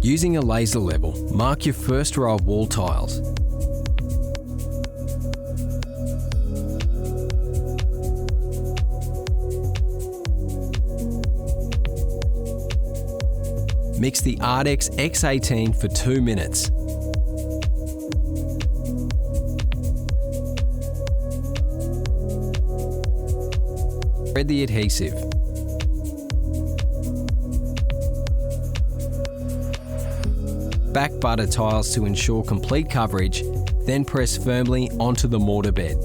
Using a laser level, mark your first row of wall tiles. Mix the ARDEX X18 for 2 minutes. Spread the adhesive. Back butter tiles to ensure complete coverage, then press firmly onto the mortar bed.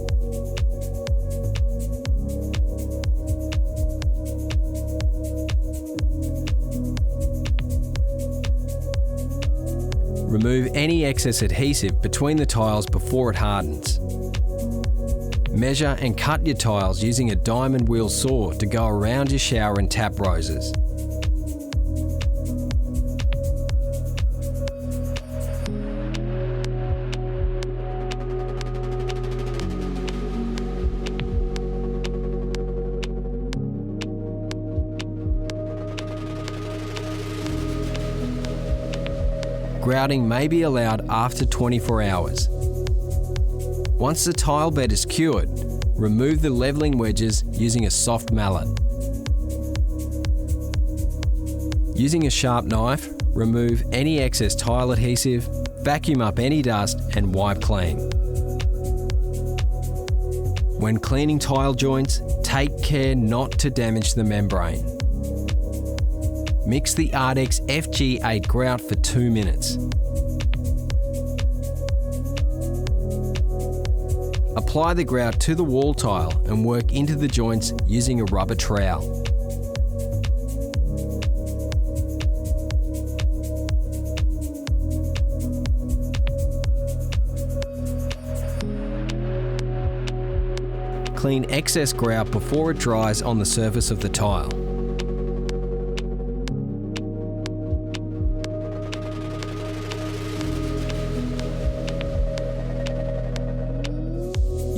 Remove any excess adhesive between the tiles before it hardens. Measure and cut your tiles using a diamond wheel saw to go around your shower and tap roses. Grouting may be allowed after 24 hours. Once the tile bed is cured, remove the levelling wedges using a soft mallet. Using a sharp knife, remove any excess tile adhesive, vacuum up any dust and wipe clean. When cleaning tile joints, take care not to damage the membrane. Mix the ARDEX FG 8 grout for 2 minutes. Apply the grout to the wall tile and work into the joints using a rubber trowel. Clean excess grout before it dries on the surface of the tile.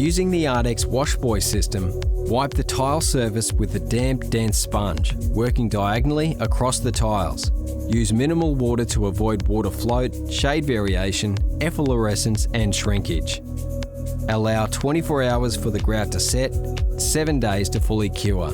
Using the ARDEX wash boy system, wipe the tile surface with a damp, dense sponge, working diagonally across the tiles. Use minimal water to avoid water float, shade variation, efflorescence and shrinkage. Allow 24 hours for the grout to set, 7 days to fully cure.